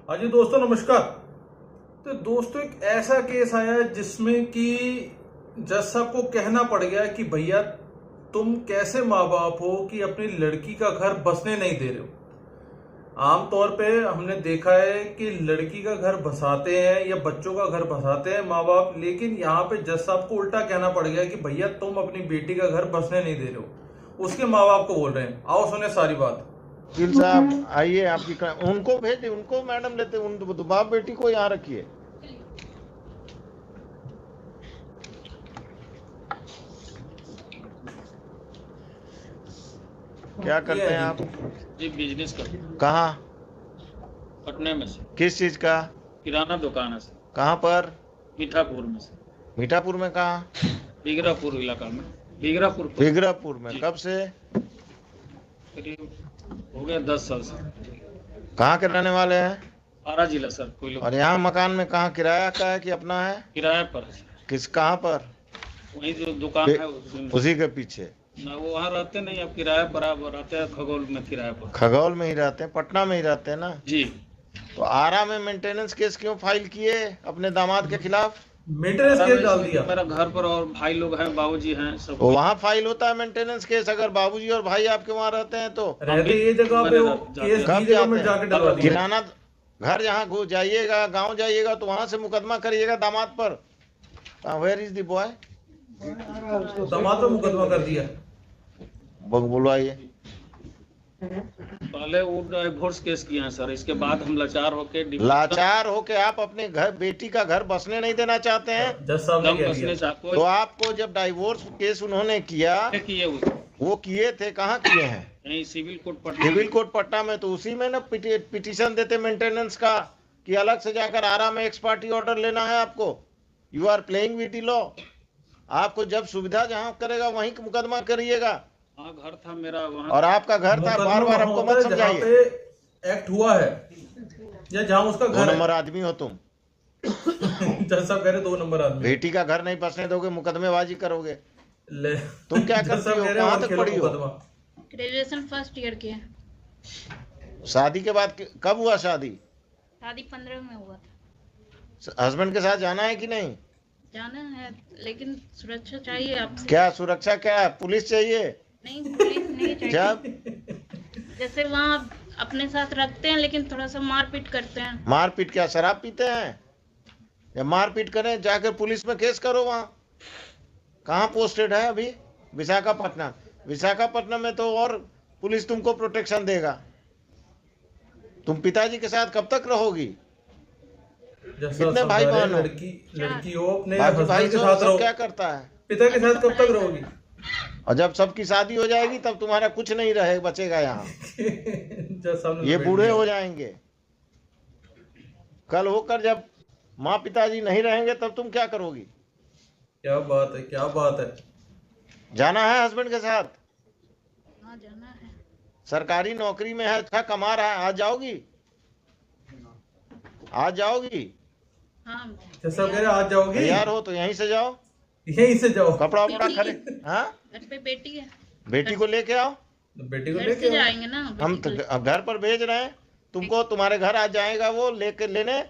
हाँ जी दोस्तों, नमस्कार। तो दोस्तों, एक ऐसा केस आया है जिसमें कि जज साहब को कहना पड़ गया कि भैया तुम कैसे माँ बाप हो कि अपनी लड़की का घर बसने नहीं दे रहे हो। आमतौर पे हमने देखा है कि लड़की का घर बसाते हैं या बच्चों का घर बसाते हैं माँ बाप, लेकिन यहाँ पे जज साहब को उल्टा कहना पड़ गया कि भैया तुम अपनी बेटी का घर बसने नहीं दे रहे हो। उसके माँ बाप को बोल रहे हैं। आओ सुने सारी बात। वकील साहब आइए, आपकी उनको भेज दे, उनको मैडम लेते, उन बाप बेटी को यहाँ रखिए। क्या करते हैं आप? जी बिजनेस करते हैं। कहाँ? पटना में से। किस चीज का? किराना दुकान है सर। कहाँ पर? मीठापुर में से। मीठापुर में कहाँ? बिगरापुर इलाका में। बिगरापुर बिगरापुर में। कब से? करीब हो गया 10 साल से। कहाँ के रहने वाले हैं? आरा जिला सर। कोई लोग और यहाँ मकान में कहाँ किराया का है कि अपना है? किराए पर है सर। किस कहाँ पर? वही जो दुकान है उसी के पीछे ना, वो वहाँ रहते नहीं, अब किराए पर आप रहते हैं खगोल में। किराए पर खगौल में ही रहते हैं, पटना में ही रहते हैं ना जी। तो आरा में मेंटेनेंस केस क्यों फाइल किए अपने दामाद के खिलाफ? मेंटेनेंस केस डाल दिया। मेरा घर पर और भाई लोग हैं, बाबूजी हैं सब। तो वहाँ फाइल होता है मेंटेनेंस केस, अगर बाबूजी और भाई आपके वहाँ रहते हैं तो? रहते ये जगह पे वो केस कब की जगह में जाते जाके हैं? डलवा दिया। किराना घर जहाँ जाइएगा, गांव जाइएगा तो वहां से मुकदमा करिएगा दामाद पर। Where is the boy? दामाद पे मुकदमा कर दिया। बुलवाइए। पहले वो डिवोर्स केस किए हैं सर, इसके बाद हम लाचार होके आप अपने घर बेटी का घर बसने नहीं देना चाहते हैं? जज साहब ने कह दिया। तो आपको जब डाइवोर्स केस उन्होंने किया, वो किए थे, कहाँ किए हैं? यही सिविल कोर्ट पटना में। तो उसी में ना पिटीशन देते मेंटेनेंस का, कि अलग से जाकर आरा में एक्स पार्टी ऑर्डर लेना है आपको? You are playing with the law. आपको जब सुविधा जहाँ करेगा वहीं मुकदमा करिएगा। हाँ, घर था मेरा वहाँ। और आपका घर था, बार बार हमको मत समझाइए। एक्ट हुआ है या जहाँ उसका घर 2 नंबर आदमी हो तुम। जज साहब कह रहे 2 नंबर आदमी। बेटी का घर नहीं बसने दोगे, मुकदमेबाजी करोगे। ले तुम क्या करती हो? कहाँ तक पढ़ी हो? ग्रेजुएशन फर्स्ट ईयर के। शादी के बाद कब हुआ शादी? शादी 15 में हुआ था। हस्बैंड के साथ जाना है कि नहीं? जाना है, लेकिन सुरक्षा चाहिए आपसे। क्या सुरक्षा? क्या है? पुलिस चाहिए? नहीं, पुलिस नहीं चाहिए। जब जैसे वहाँ अपने साथ रखते हैं, लेकिन थोड़ा सा मारपीट करते हैं। मारपीट? क्या शराब पीते हैं? या मारपीट करें, जाकर पुलिस में केस करो। वहाँ कहाँ पोस्टेड है अभी? विशाखापट्टनम। विशाखापट्टनम में तो और पुलिस तुमको प्रोटेक्शन देगा। तुम पिताजी के साथ कब तक रहोगी? कितने भाई बहन हो? लड़की हो, अपने भाई के साथ रहो। क्या करता है? पिता के साथ कब तक रहोगी? और जब सबकी शादी हो जाएगी तब तुम्हारा कुछ नहीं रहे बचेगा यहाँ। ये बूढ़े हो जाएंगे। कल होकर जब माँ पिताजी नहीं रहेंगे तब तुम क्या करोगी? क्या बात है, क्या बात है। जाना है हस्बैंड के साथ? हाँ, जाना है। सरकारी नौकरी में है, अच्छा कमा रहा है। आज जाओगी? आज जाओगी? हाँ, सब कह रहे आज जाओगी? तैयार हो तो यहीं से जाओ। यहीं से जाओ। कपड़ा वपड़ा खरीद। हाँ, घर पे बेटी है। बेटी को लेके आओ। बेटी को घर लेके से जाएंगे ना। हम घर पर भेज रहे हैं तुमको, तुम्हारे घर आ जाएगा वो लेके लेने,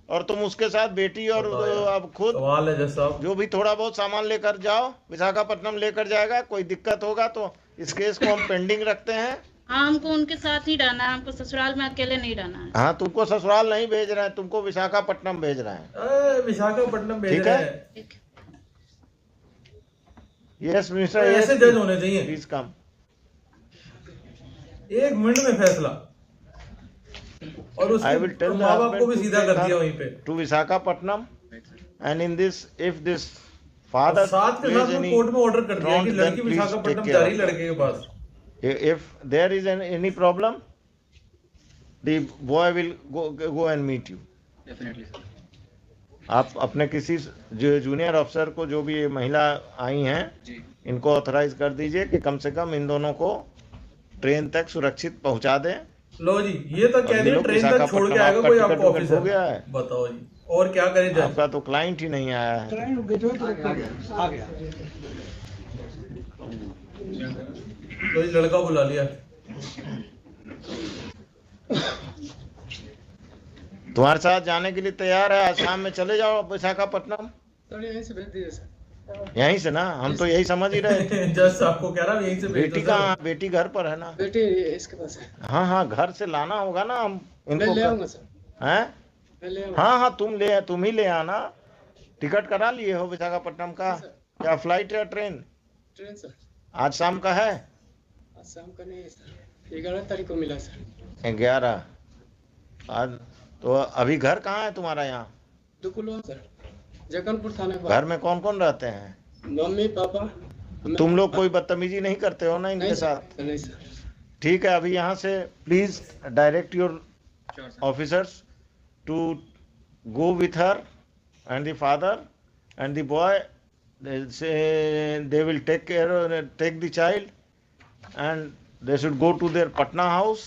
और तुम उसके साथ बेटी और अब खुद सवाल है जज साहब, जो भी थोड़ा बहुत सामान लेकर जाओ। विशाखापट्टनम लेकर जाएगा। कोई दिक्कत होगा तो इस केस को हम पेंडिंग रखते हैं। हाँ, हमको उनके साथ ही रहना है, हमको ससुराल में अकेले नहीं रहना है। हाँ, तुमको ससुराल नहीं भेज रहे हैं, तुमको विशाखापट्टनम भेज रहे हैं। विशाखापट्टनम भेज ठीक रहे है? हैं। यस मिस्टर, ऐसे जज होने चाहिए। Please come. 1 मिनट में फैसला। और I will उसके tell the माँ बाप को husband भी to सीधा take कर दिया her वहीं पे। to Visakhapatnam, and in this, if this father साथ के साथ में कोर्ट में ऑर्डर कर दिया कि लड़की विशाखापट्टनम जा रही लड़के के पास। If there is any problem, the boy will go and meet you. Definitely. आप अपने किसी जो जूनियर अफसर को, जो भी ये महिला आई हैं, जी। इनको ऑथराइज कर दीजिए कि कम से कम इन दोनों को ट्रेन तक सुरक्षित पहुंचा दें। लो जी, ये तो कह दिया ट्रेन तक छोड़ के आएगा कोई आपको ऑफिसर। हो गया है। बताओ जी, और क्या करें जज? आपका तो क्लाइंट ही नहीं आया है। तो ये लड़का बुला लिया। तुम्हारे साथ जाने के लिए तैयार है, आज शाम में चले जाओ विशाखापट्टनम। सर यहीं से भेज दिए सर। यहीं से ना, हम तो यही समझ ही रहे थे। जज साहब को कह रहा हूं यहीं से भेज बेटी दो कहाँ, सर। बेटी घर पर है ना? बेटी इसके पास है। हाँ हाँ, घर से लाना होगा ना, हम मैं इनको ले आऊंगा सर, हैं? मैं ले आऊंगा। हाँ हाँ, तुम ही ले आना। टिकट करा लिए हो विशाखापट्टनम का? सर। क्या फ्लाइट या ट्रेन? Train sir. आज शाम का है? आज शाम का नहीं है सर, 11 तारीख को मिला सर। 11। आज तो अभी घर कहाँ है तुम्हारा? यहाँ दुकुलवा सर, जगनपुर थाने पर। घर में कौन कौन रहते हैं? Mummy papa. तुम लोग कोई बदतमीजी नहीं करते हो ना इनके नहीं साथ? सर, नहीं सर। ठीक है, अभी यहाँ से please direct your officers to go with her and the father and the boy. They will take the child, and they should go to their Patna house,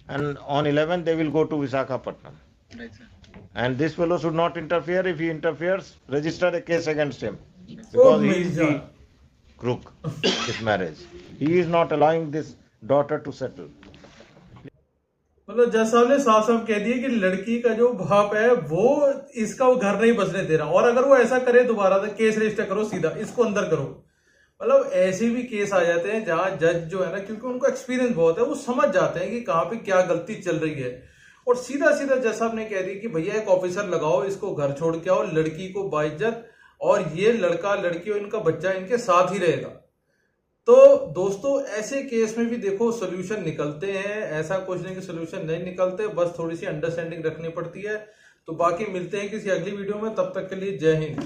and on 11 they will go to Visakhapatnam. Right, sir. And this fellow should not interfere. If he interferes, register a case against him, Oh, because he is Mirza. the crook this marriage. He is not allowing this daughter to settle. मतलब जज साहब ने साफ साफ कह दिया कि लड़की का जो बाप है वो इसका वो घर नहीं बसने दे रहा, और अगर वो ऐसा करे दोबारा तो केस रजिस्टर करो, सीधा इसको अंदर करो। मतलब ऐसे भी केस आ जाते हैं जहां जज जो है ना, क्योंकि उनको एक्सपीरियंस बहुत है, वो समझ जाते हैं कि कहाँ पे क्या गलती चल रही है, और सीधा सीधा जज साहब ने कह दी कि भैया एक ऑफिसर लगाओ, इसको घर छोड़ के आओ, लड़की को बाइज्जत, और ये लड़का लड़की और इनका बच्चा इनके साथ ही रहेगा। तो दोस्तों ऐसे केस में भी देखो सोल्यूशन निकलते हैं, ऐसा कुछ नहीं कि सोल्यूशन नहीं निकलते, बस थोड़ी सी अंडरस्टैंडिंग रखनी पड़ती है। तो बाकी मिलते हैं किसी अगली वीडियो में, तब तक के लिए जय हिंद।